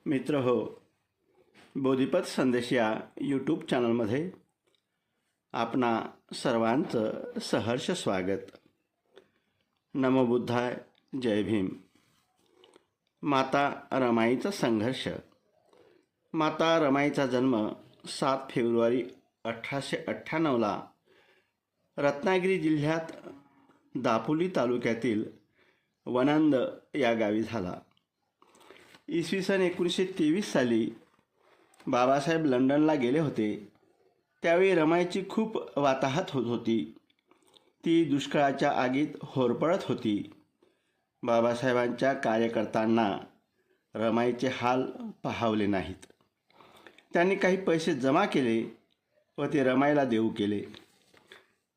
मित्र हो, बोधिपथ संदेश या यूट्यूब चॅनलमध्ये आपणा सर्वांचं सहर्ष स्वागत. नमो बुद्धाय, जय भीम. माता रमाईचा संघर्ष. माता रमाईचा जन्म 7 फेब्रुवारी 1898ला रत्नागिरी जिल्ह्यात दापोली तालुक्यातील वनंद या गावी झाला. इसवी सन 1923 साली बाबासाहेब लंडनला गेले होते. त्यावेळी रमाईची खूप वाताहत होत होती. ती दुष्काळाच्या आगीत होरपळत होती. बाबासाहेबांच्या कार्यकर्त्यांना रमाईचे हाल पाहावले नाहीत. त्यांनी काही पैसे जमा केले व ते रमाईला देऊ केले.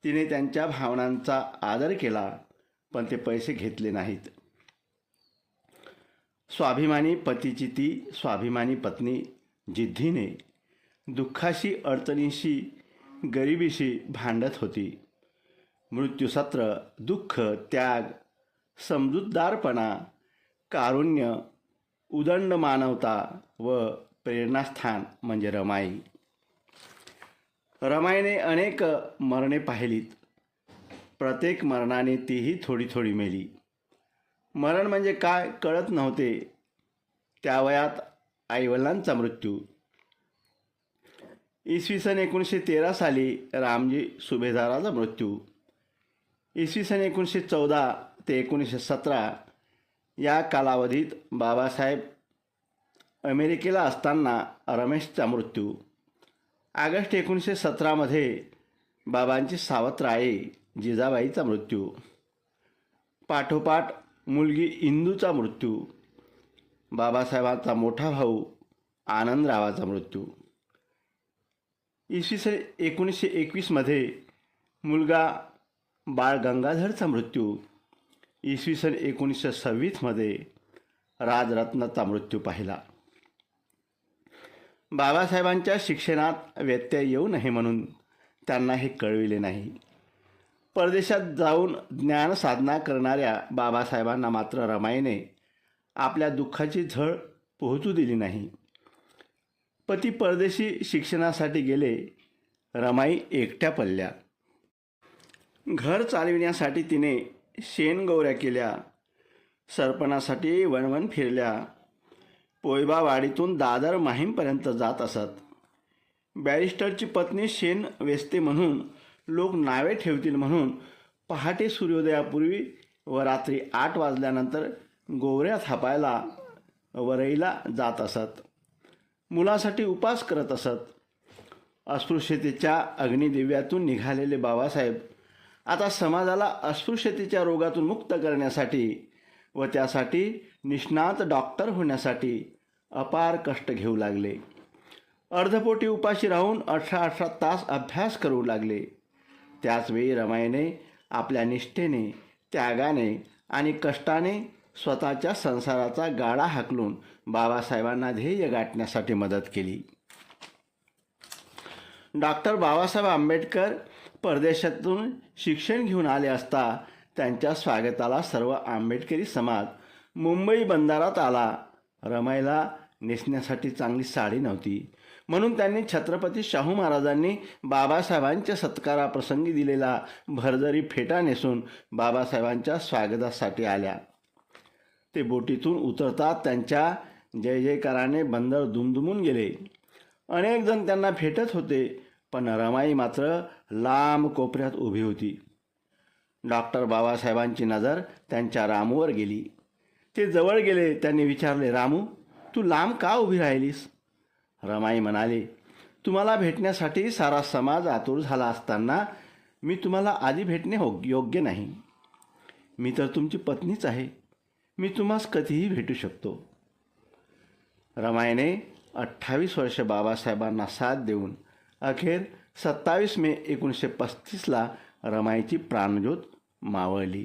तिने त्यांच्या भावनांचा आदर केला, पण ते पैसे घेतले नाहीत. स्वाभिमानी पतीची ती स्वाभिमानी पत्नी जिद्दीने दुःखाशी, अडचणीशी, गरिबीशी भांडत होती. मृत्यूसत्र, दुःख, त्याग, समजूतदारपणा, कारुण्य, उदंड मानवता व प्रेरणास्थान म्हणजे रमाई. रमाईने अनेक मरणे पाहिलीत. प्रत्येक मरणाने तीही थोडी थोडी मेली. मरण म्हणजे काय कळत नव्हते. त्या वयात आईवडिलांचा मृत्यू. इसवी सन 1913 साली रामजी सुभेदाराचा मृत्यू. इसवी सन 1914 ते 1917 या कालावधीत बाबासाहेब अमेरिकेला असताना रमेशचा मृत्यू. ऑगस्ट 1917मध्ये बाबांची सावत्र आई जिजाबाईचा मृत्यू. पाठोपाठ मुलगी इंदूचा मृत्यू. बाबासाहेबांचा मोठा भाऊ आनंदरावाचा मृत्यू. इसवी सन 1921मध्ये मुलगा बाळ गंगाधरचा मृत्यू. इसवी सन 1926मध्ये राजरत्नाचा मृत्यू पाहिला. बाबासाहेबांच्या शिक्षणात व्यत्यय येऊ नये म्हणून त्यांना हे कळविले नाही. परदेशात जाऊन ज्ञानसाधना करणाऱ्या बाबासाहेबांना मात्र रमाईने आपल्या दुःखाची झळ पोहोचू दिली नाही. पती परदेशी शिक्षणासाठी गेले. रमाई एकट्या पडल्या. घर चालविण्यासाठी तिने शेणगौऱ्या केल्या. सरपणासाठी वणवण फिरल्या. पोयबावाडीतून दादर माहीमपर्यंत जात असत. बॅरिस्टरची पत्नी शेण वेचते म्हणून लोक नावे ठेवतील म्हणून पहाटे सूर्योदयापूर्वी व रात्री 8 वाजल्यानंतर गोवऱ्या थापायला वरईला जात असत. मुलासाठी उपास करत असत. अस्पृश्यतेच्या अग्निदिव्यातून निघालेले बाबासाहेब आता समाजाला अस्पृश्यतेच्या रोगातून मुक्त करण्यासाठी व त्यासाठी निष्णात डॉक्टर होण्यासाठी अपार कष्ट घेऊ लागले. अर्धपोटी उपाशी राहून 18 तास अभ्यास करू लागले. त्याचवेळी रमाईने आपल्या निष्ठेने, त्यागाने आणि कष्टाने स्वतःच्या संसाराचा गाडा हाकलून बाबासाहेबांना ध्येय गाठण्यासाठी मदत केली. डॉक्टर बाबासाहेब आंबेडकर परदेशातून शिक्षण घेऊन आले असता त्यांच्या स्वागताला सर्व आंबेडकरी समाज मुंबई बंदरात आला. रमाईला नेसण्यासाठी चांगली साडी नव्हती म्हणून त्यांनी छत्रपती शाहू महाराजांनी बाबासाहेबांच्या सत्काराप्रसंगी दिलेला भरजरी फेटा नेसून बाबासाहेबांच्या स्वागतासाठी आल्या. ते बोटीतून उतरतात त्यांच्या जय जयकाराने बंदर दुमदुमून गेले. अनेक जण त्यांना फेटत होते, पण रमाई मात्र लांब कोपऱ्यात उभी होती. डॉक्टर बाबासाहेबांची नजर त्यांच्या रामूवर गेली. ते जवळ गेले. त्यांनी विचारले, रामू, तू लांब का उभी राहिलीस? रमाई म्हणाले, तुम्हाला भेटण्यासाठी सारा समाज आतुर झाला असताना मी तुम्हाला आधी भेटणे योग्य नाही. मी तर तुमची पत्नीच आहे. मी तुम्हास कधीही भेटू शकतो. रमाईने 28 वर्ष बाबासाहेबांना साथ देऊन अखेर 27 मे 1935ला रमाईची प्राणज्योत मावळली.